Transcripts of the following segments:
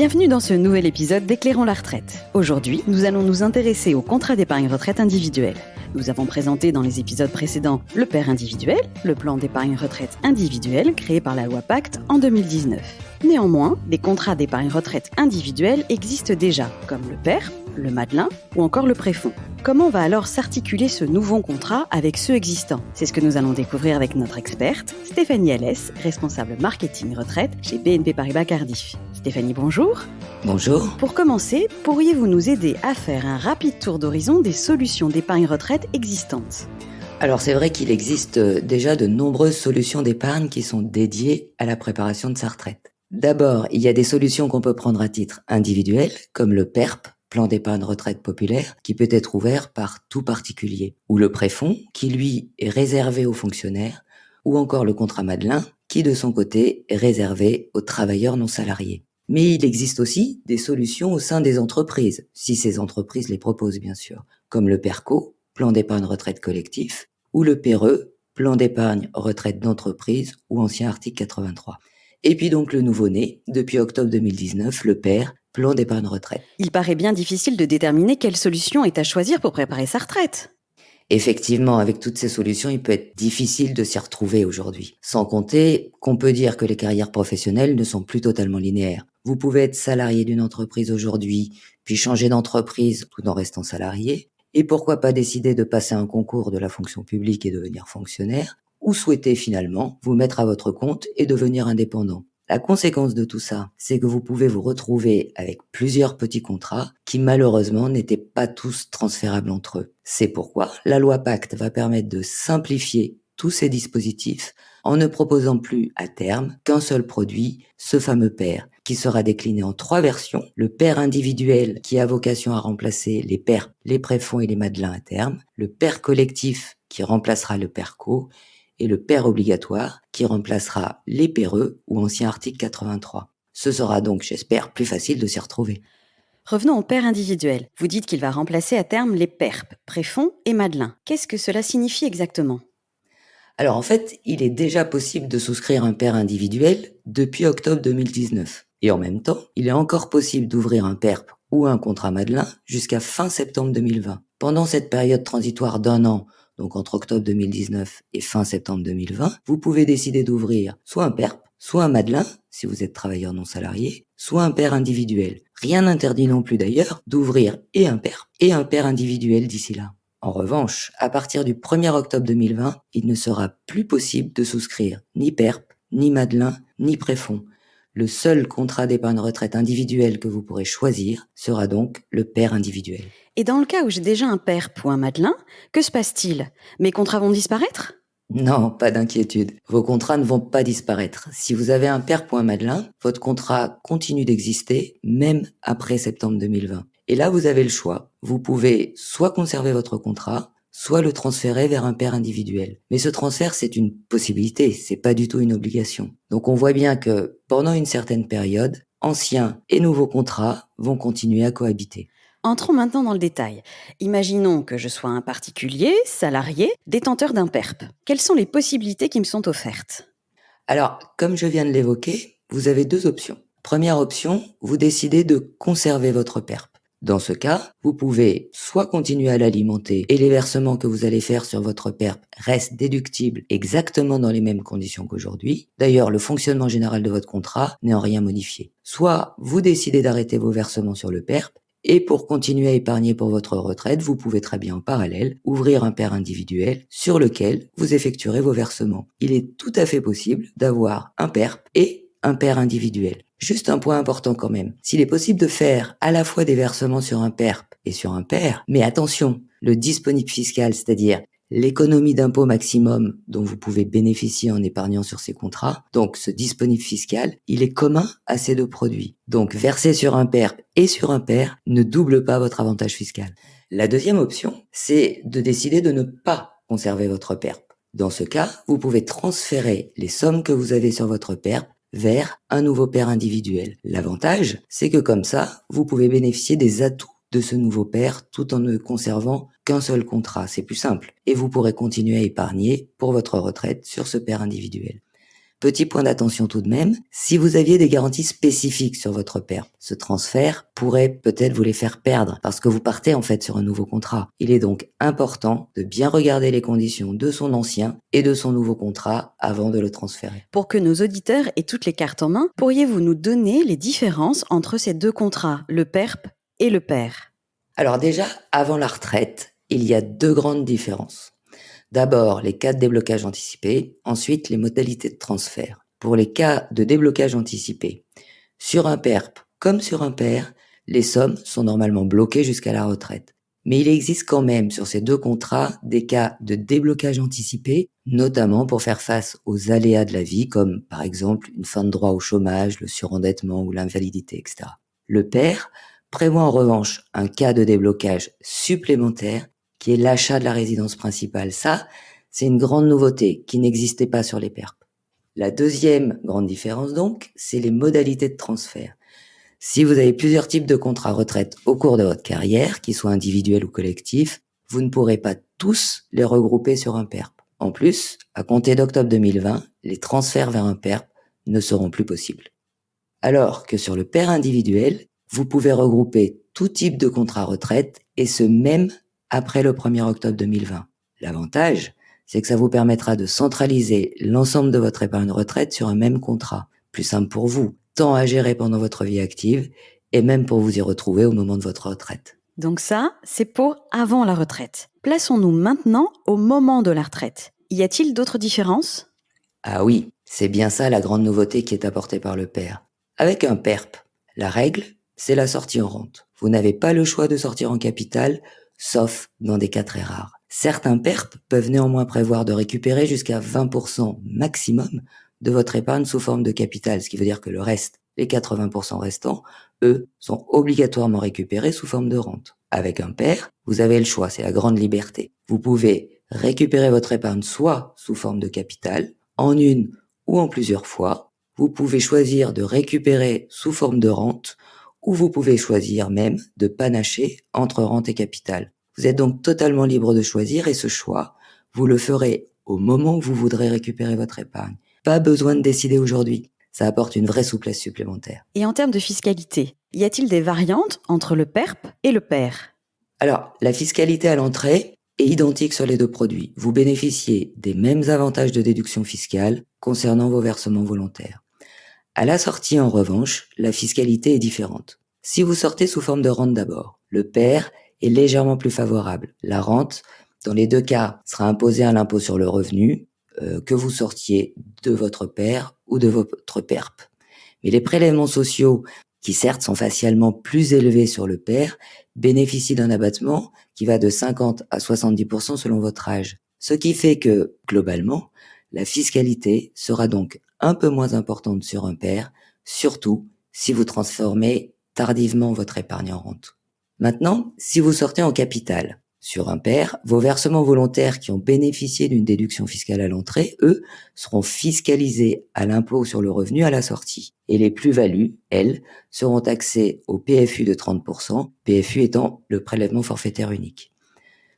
Bienvenue dans ce nouvel épisode d'Éclairons la retraite. Aujourd'hui, nous allons nous intéresser au contrat d'épargne retraite individuel. Nous avons présenté dans les épisodes précédents le PER individuel, le plan d'épargne retraite individuel créé par la loi Pacte en 2019. Néanmoins, des contrats d'épargne retraite individuels existent déjà, comme le PER, le Madelin ou encore le Préfonds. Comment va alors s'articuler ce nouveau contrat avec ceux existants ? C'est ce que nous allons découvrir avec notre experte, Stéphanie Alès, responsable marketing retraite chez BNP Paribas Cardif. Stéphanie, bonjour. Bonjour. Pour commencer, pourriez-vous nous aider à faire un rapide tour d'horizon des solutions d'épargne retraite existantes ? Alors c'est vrai qu'il existe déjà de nombreuses solutions d'épargne qui sont dédiées à la préparation de sa retraite. D'abord, il y a des solutions qu'on peut prendre à titre individuel, comme le PERP, plan d'épargne retraite populaire, qui peut être ouvert par tout particulier, ou le Préfonds, qui lui est réservé aux fonctionnaires, ou encore le contrat Madelin, qui de son côté est réservé aux travailleurs non salariés. Mais il existe aussi des solutions au sein des entreprises, si ces entreprises les proposent bien sûr, comme le PERCO, plan d'épargne retraite collectif, ou le PERE, plan d'épargne retraite d'entreprise, ou ancien article 83. Et puis donc le nouveau-né, depuis octobre 2019, le PER, plan d'épargne retraite. Il paraît bien difficile de déterminer quelle solution est à choisir pour préparer sa retraite. Effectivement, avec toutes ces solutions, il peut être difficile de s'y retrouver aujourd'hui. Sans compter qu'on peut dire que les carrières professionnelles ne sont plus totalement linéaires. Vous pouvez être salarié d'une entreprise aujourd'hui, puis changer d'entreprise tout en restant salarié. Et pourquoi pas décider de passer un concours de la fonction publique et devenir fonctionnaire, ou souhaiter finalement vous mettre à votre compte et devenir indépendant. La conséquence de tout ça, c'est que vous pouvez vous retrouver avec plusieurs petits contrats qui malheureusement n'étaient pas tous transférables entre eux. C'est pourquoi la loi Pacte va permettre de simplifier tous ces dispositifs en ne proposant plus à terme qu'un seul produit, ce fameux PER, qui sera décliné en 3 versions. Le PER individuel qui a vocation à remplacer les PERP, les Préfonds et les Madelins à terme. Le PER collectif qui remplacera le PERCO. Et le PER obligatoire qui remplacera les PERE ou ancien article 83. Ce sera donc, j'espère, plus facile de s'y retrouver. Revenons au PER individuel. Vous dites qu'il va remplacer à terme les PERP, Préfonds et Madelin. Qu'est-ce que cela signifie exactement ? Alors en fait, il est déjà possible de souscrire un PER individuel depuis octobre 2019. Et en même temps, il est encore possible d'ouvrir un PERP ou un contrat Madelin jusqu'à fin septembre 2020. Pendant cette période transitoire d'1 an, donc entre octobre 2019 et fin septembre 2020, vous pouvez décider d'ouvrir soit un PERP, soit un Madelin, si vous êtes travailleur non salarié, soit un PER individuel. Rien n'interdit non plus d'ailleurs d'ouvrir et un PERP et un PER individuel d'ici là. En revanche, à partir du 1er octobre 2020, il ne sera plus possible de souscrire ni PERP, ni Madelin, ni Préfonds. Le seul contrat d'épargne retraite individuel que vous pourrez choisir sera donc le PER individuel. Et dans le cas où j'ai déjà un PERP ou un Madelin, que se passe-t-il ? Mes contrats vont disparaître ? Non, pas d'inquiétude. Vos contrats ne vont pas disparaître. Si vous avez un PERP ou un Madelin, votre contrat continue d'exister même après septembre 2020. Et là, vous avez le choix. Vous pouvez soit conserver votre contrat, soit le transférer vers un PER individuel. Mais ce transfert, c'est une possibilité, c'est pas du tout une obligation. Donc on voit bien que pendant une certaine période, anciens et nouveaux contrats vont continuer à cohabiter. Entrons maintenant dans le détail. Imaginons que je sois un particulier, salarié, détenteur d'un PERP. Quelles sont les possibilités qui me sont offertes ? Alors, comme je viens de l'évoquer, vous avez 2 options. Première option, vous décidez de conserver votre PERP. Dans ce cas, vous pouvez soit continuer à l'alimenter et les versements que vous allez faire sur votre PERP restent déductibles exactement dans les mêmes conditions qu'aujourd'hui. D'ailleurs, le fonctionnement général de votre contrat n'est en rien modifié. Soit vous décidez d'arrêter vos versements sur le PERP et pour continuer à épargner pour votre retraite, vous pouvez très bien en parallèle ouvrir un PER individuel sur lequel vous effectuerez vos versements. Il est tout à fait possible d'avoir un PERP et un PER individuel. Juste un point important quand même. S'il est possible de faire à la fois des versements sur un PERP et sur un PER, mais attention, le disponible fiscal, c'est-à-dire l'économie d'impôt maximum dont vous pouvez bénéficier en épargnant sur ces contrats, donc ce disponible fiscal, il est commun à ces 2 produits. Donc verser sur un PERP et sur un PER ne double pas votre avantage fiscal. La deuxième option, c'est de décider de ne pas conserver votre PERP. Dans ce cas, vous pouvez transférer les sommes que vous avez sur votre PERP vers un nouveau PER individuel. L'avantage, c'est que comme ça, vous pouvez bénéficier des atouts de ce nouveau PER tout en ne conservant qu'un seul contrat. C'est plus simple. Et vous pourrez continuer à épargner pour votre retraite sur ce PER individuel. Petit point d'attention tout de même, si vous aviez des garanties spécifiques sur votre PERP, ce transfert pourrait peut-être vous les faire perdre parce que vous partez en fait sur un nouveau contrat. Il est donc important de bien regarder les conditions de son ancien et de son nouveau contrat avant de le transférer. Pour que nos auditeurs aient toutes les cartes en main, pourriez-vous nous donner les différences entre ces deux contrats, le PERP et le PER? Alors déjà, avant la retraite, il y a deux grandes différences. D'abord, les cas de déblocage anticipé, ensuite les modalités de transfert. Pour les cas de déblocage anticipé, sur un PERP comme sur un PER, les sommes sont normalement bloquées jusqu'à la retraite. Mais il existe quand même sur ces deux contrats des cas de déblocage anticipé, notamment pour faire face aux aléas de la vie, comme par exemple une fin de droit au chômage, le surendettement ou l'invalidité, etc. Le PER prévoit en revanche un cas de déblocage supplémentaire qui est l'achat de la résidence principale. Ça, c'est une grande nouveauté qui n'existait pas sur les PERP. La deuxième grande différence donc, c'est les modalités de transfert. Si vous avez plusieurs types de contrats retraite au cours de votre carrière, qu'ils soient individuels ou collectifs, vous ne pourrez pas tous les regrouper sur un PERP. En plus, à compter d'octobre 2020, les transferts vers un PERP ne seront plus possibles. Alors que sur le PER individuel, vous pouvez regrouper tout type de contrat retraite et ce même après le 1er octobre 2020. L'avantage, c'est que ça vous permettra de centraliser l'ensemble de votre épargne retraite sur un même contrat. Plus simple pour vous, tant à gérer pendant votre vie active et même pour vous y retrouver au moment de votre retraite. Donc ça, c'est pour avant la retraite. Plaçons-nous maintenant au moment de la retraite. Y a-t-il d'autres différences? Ah oui, c'est bien ça la grande nouveauté qui est apportée par le PER. Avec un PERP, la règle, c'est la sortie en rente. Vous n'avez pas le choix de sortir en capital, sauf dans des cas très rares. Certains PERP peuvent néanmoins prévoir de récupérer jusqu'à 20% maximum de votre épargne sous forme de capital, ce qui veut dire que le reste, les 80% restants, eux, sont obligatoirement récupérés sous forme de rente. Avec un PER, vous avez le choix, c'est la grande liberté. Vous pouvez récupérer votre épargne soit sous forme de capital, en une ou en plusieurs fois. Vous pouvez choisir de récupérer sous forme de rente, ou vous pouvez choisir même de panacher entre rente et capital. Vous êtes donc totalement libre de choisir et ce choix, vous le ferez au moment où vous voudrez récupérer votre épargne. Pas besoin de décider aujourd'hui. Ça apporte une vraie souplesse supplémentaire. Et en termes de fiscalité, y a-t-il des variantes entre le PERP et le PER? Alors, la fiscalité à l'entrée est identique sur les deux produits. Vous bénéficiez des mêmes avantages de déduction fiscale concernant vos versements volontaires. À la sortie, en revanche, la fiscalité est différente. Si vous sortez sous forme de rente d'abord, le PER est légèrement plus favorable. La rente, dans les deux cas, sera imposée à l'impôt sur le revenu, que vous sortiez de votre PER ou de votre PERP. Mais les prélèvements sociaux, qui certes sont facialement plus élevés sur le PER, bénéficient d'un abattement qui va de 50 à 70% selon votre âge. Ce qui fait que, globalement, la fiscalité sera donc un peu moins importante sur un PER, surtout si vous transformez tardivement votre épargne en rente. Maintenant, si vous sortez en capital, sur un PER, vos versements volontaires qui ont bénéficié d'une déduction fiscale à l'entrée, eux, seront fiscalisés à l'impôt sur le revenu à la sortie. Et les plus-values, elles, seront taxées au PFU de 30%, PFU étant le prélèvement forfaitaire unique.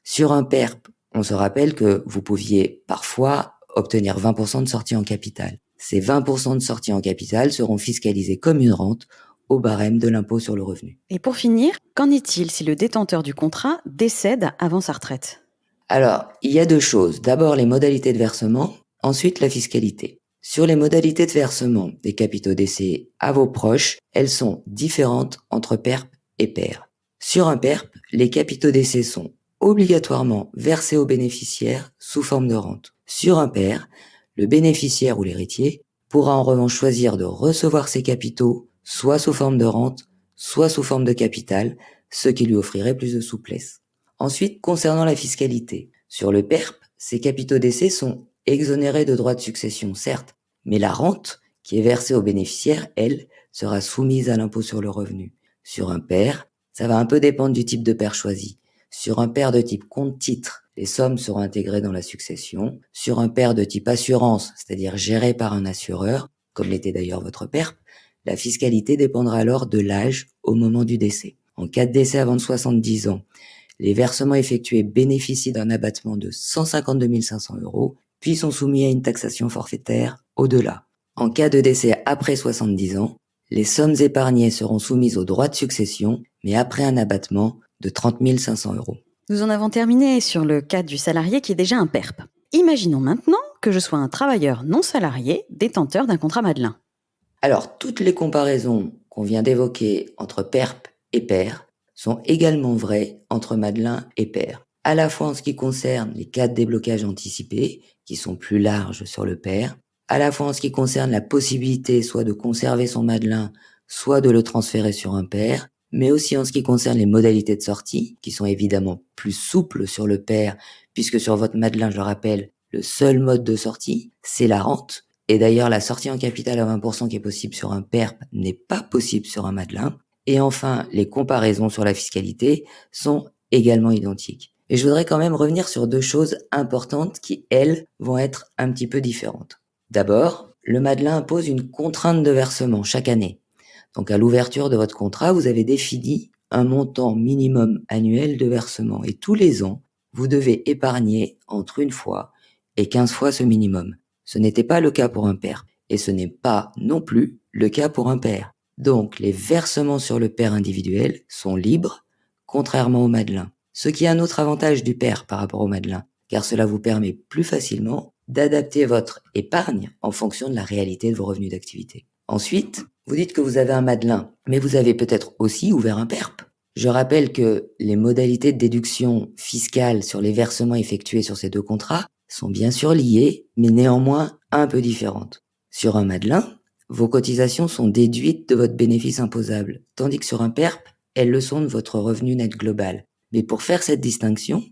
Sur un PERP, on se rappelle que vous pouviez parfois obtenir 20% de sortie en capital. Ces 20% de sortie en capital seront fiscalisés comme une rente au barème de l'impôt sur le revenu. Et pour finir, qu'en est-il si le détenteur du contrat décède avant sa retraite? Alors, il y a deux choses. D'abord, les modalités de versement, ensuite la fiscalité. Sur les modalités de versement des capitaux décès à vos proches, elles sont différentes entre PERP et PER. Sur un PERP, les capitaux décès sont obligatoirement versés aux bénéficiaires sous forme de rente. Sur un PER, le bénéficiaire ou l'héritier pourra en revanche choisir de recevoir ses capitaux soit sous forme de rente, soit sous forme de capital, ce qui lui offrirait plus de souplesse. Ensuite, concernant la fiscalité, sur le PERP, ces capitaux décès sont exonérés de droits de succession, certes, mais la rente qui est versée aux bénéficiaires, elle, sera soumise à l'impôt sur le revenu. Sur un PER, ça va un peu dépendre du type de PER choisi. Sur un PER de type compte-titre, les sommes seront intégrées dans la succession. Sur un PER de type assurance, c'est-à-dire géré par un assureur, comme l'était d'ailleurs votre PERP, la fiscalité dépendra alors de l'âge au moment du décès. En cas de décès avant de 70 ans, les versements effectués bénéficient d'un abattement de 152 500 €, puis sont soumis à une taxation forfaitaire au-delà. En cas de décès après 70 ans, les sommes épargnées seront soumises aux droits de succession, mais après un abattement de 30 500 €. Nous en avons terminé sur le cas du salarié qui est déjà un PERP. Imaginons maintenant que je sois un travailleur non salarié détenteur d'un contrat Madelin. Alors, toutes les comparaisons qu'on vient d'évoquer entre PERP et PER sont également vraies entre Madelin et PER. À la fois en ce qui concerne les cas de déblocage anticipé, qui sont plus larges sur le PER, à la fois en ce qui concerne la possibilité soit de conserver son Madelin, soit de le transférer sur un PER, mais aussi en ce qui concerne les modalités de sortie, qui sont évidemment plus souples sur le PER, puisque sur votre Madelin, je le rappelle, le seul mode de sortie, c'est la rente. Et d'ailleurs, la sortie en capital à 20% qui est possible sur un PERP n'est pas possible sur un Madelin. Et enfin, les comparaisons sur la fiscalité sont également identiques. Et je voudrais quand même revenir sur deux choses importantes qui, elles, vont être un petit peu différentes. D'abord, le Madelin impose une contrainte de versement chaque année. Donc à l'ouverture de votre contrat, vous avez défini un montant minimum annuel de versement. Et tous les ans, vous devez épargner entre une fois et 15 fois ce minimum. Ce n'était pas le cas pour un PER. Et ce n'est pas non plus le cas pour un PER. Donc les versements sur le PER individuel sont libres, contrairement au Madelin. Ce qui est un autre avantage du PER par rapport au Madelin, car cela vous permet plus facilement d'adapter votre épargne en fonction de la réalité de vos revenus d'activité. Ensuite, vous dites que vous avez un Madelin, mais vous avez peut-être aussi ouvert un PERP. Je rappelle que les modalités de déduction fiscale sur les versements effectués sur ces deux contrats sont bien sûr liées, mais néanmoins un peu différentes. Sur un Madelin, vos cotisations sont déduites de votre bénéfice imposable, tandis que sur un PERP, elles le sont de votre revenu net global. Mais pour faire cette distinction,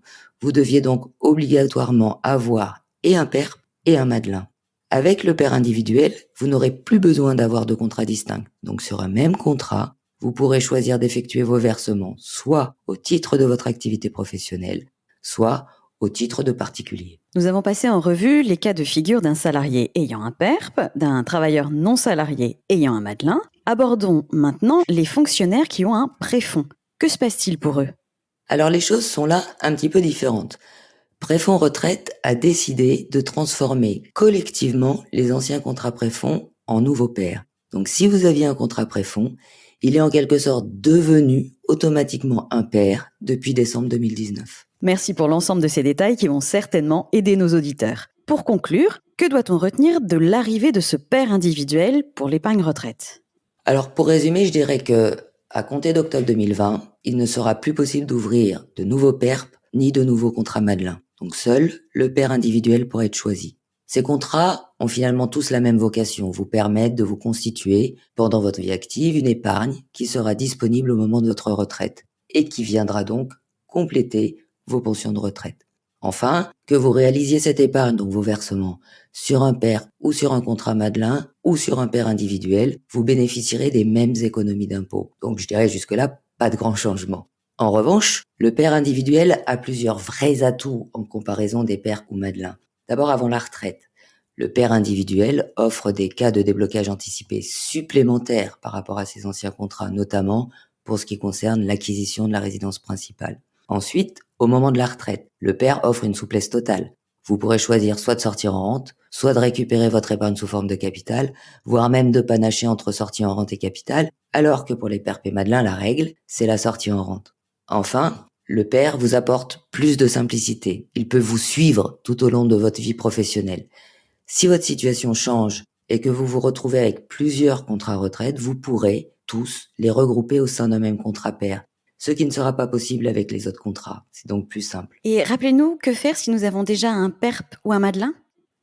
vous deviez donc obligatoirement avoir et un PERP et un Madelin. Avec le PER individuel, vous n'aurez plus besoin d'avoir de contrats distincts. Donc sur un même contrat, vous pourrez choisir d'effectuer vos versements soit au titre de votre activité professionnelle, soit au titre de particulier. Nous avons passé en revue les cas de figure d'un salarié ayant un PERP, d'un travailleur non salarié ayant un Madelin. Abordons maintenant les fonctionnaires qui ont un préfonds. Que se passe-t-il pour eux ? Alors les choses sont là un petit peu différentes. Préfonds Retraite a décidé de transformer collectivement les anciens contrats préfonds en nouveaux PER. Donc si vous aviez un contrat préfonds, il est en quelque sorte devenu automatiquement un PER depuis décembre 2019. Merci pour l'ensemble de ces détails qui vont certainement aider nos auditeurs. Pour conclure, que doit-on retenir de l'arrivée de ce PER individuel pour l'épargne retraite ? Alors pour résumer, je dirais que à compter d'octobre 2020, il ne sera plus possible d'ouvrir de nouveaux PERP ni de nouveaux contrats Madelin. Donc seul le PER individuel pourrait être choisi. Ces contrats ont finalement tous la même vocation, vous permettre de vous constituer pendant votre vie active une épargne qui sera disponible au moment de votre retraite et qui viendra donc compléter vos pensions de retraite. Enfin, que vous réalisiez cette épargne, donc vos versements, sur un PER ou sur un contrat Madelin ou sur un PER individuel, vous bénéficierez des mêmes économies d'impôt. Donc je dirais jusque-là, pas de grand changement. En revanche, le PER individuel a plusieurs vrais atouts en comparaison des PER ou Madelin. D'abord, avant la retraite, le PER individuel offre des cas de déblocage anticipé supplémentaires par rapport à ses anciens contrats, notamment pour ce qui concerne l'acquisition de la résidence principale. Ensuite, au moment de la retraite, le PER offre une souplesse totale. Vous pourrez choisir soit de sortir en rente, soit de récupérer votre épargne sous forme de capital, voire même de panacher entre sortie en rente et capital, alors que pour les PERP et Madelin, la règle, c'est la sortie en rente. Enfin, le PER vous apporte plus de simplicité. Il peut vous suivre tout au long de votre vie professionnelle. Si votre situation change et que vous vous retrouvez avec plusieurs contrats retraite, vous pourrez tous les regrouper au sein d'un même contrat PER, ce qui ne sera pas possible avec les autres contrats. C'est donc plus simple. Et rappelez-nous, que faire si nous avons déjà un PERP ou un Madelin ?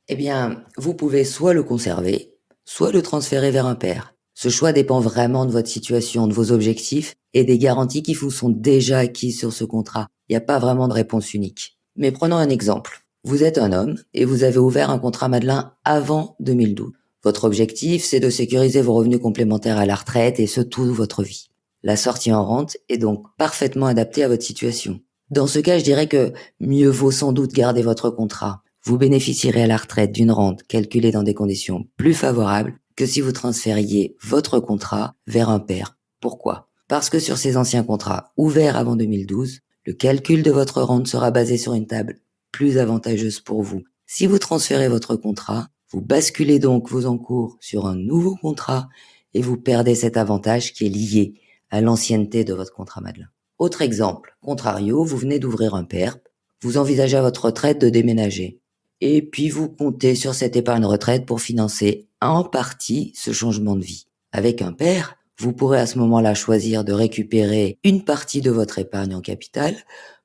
Eh bien, vous pouvez soit le conserver, soit le transférer vers un PER. Ce choix dépend vraiment de votre situation, de vos objectifs et des garanties qui vous sont déjà acquises sur ce contrat. Il n'y a pas vraiment de réponse unique. Mais prenons un exemple. Vous êtes un homme et vous avez ouvert un contrat Madelin avant 2012. Votre objectif, c'est de sécuriser vos revenus complémentaires à la retraite et ce toute votre vie. La sortie en rente est donc parfaitement adaptée à votre situation. Dans ce cas, je dirais que mieux vaut sans doute garder votre contrat. Vous bénéficierez à la retraite d'une rente calculée dans des conditions plus favorables que si vous transfériez votre contrat vers un PER. Pourquoi ? Parce que sur ces anciens contrats ouverts avant 2012, le calcul de votre rente sera basé sur une table plus avantageuse pour vous. Si vous transférez votre contrat, Vous basculez donc vos encours sur un nouveau contrat et vous perdez cet avantage qui est lié à l'ancienneté de votre contrat Madelin. Autre exemple, contrario, vous venez d'ouvrir un PERP, vous envisagez à votre retraite de déménager. Et puis vous comptez sur cette épargne retraite pour financer en partie ce changement de vie. Avec un PERP, vous pourrez à ce moment-là choisir de récupérer une partie de votre épargne en capital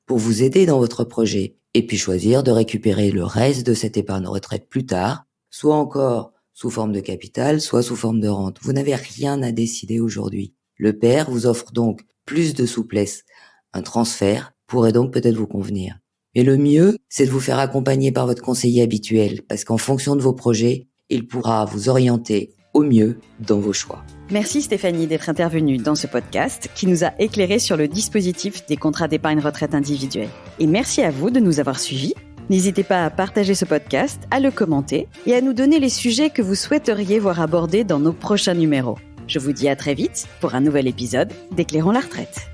pour vous aider dans votre projet et puis choisir de récupérer le reste de cette épargne retraite plus tard, soit encore sous forme de capital, soit sous forme de rente. Vous n'avez rien à décider aujourd'hui. Le PERP vous offre donc plus de souplesse. Un transfert pourrait donc peut-être vous convenir. Mais le mieux, c'est de vous faire accompagner par votre conseiller habituel, parce qu'en fonction de vos projets, il pourra vous orienter au mieux dans vos choix. Merci Stéphanie d'être intervenue dans ce podcast qui nous a éclairé sur le dispositif des contrats d'épargne retraite individuels. Et merci à vous de nous avoir suivis. N'hésitez pas à partager ce podcast, à le commenter et à nous donner les sujets que vous souhaiteriez voir abordés dans nos prochains numéros. Je vous dis à très vite pour un nouvel épisode d'Éclairons la retraite.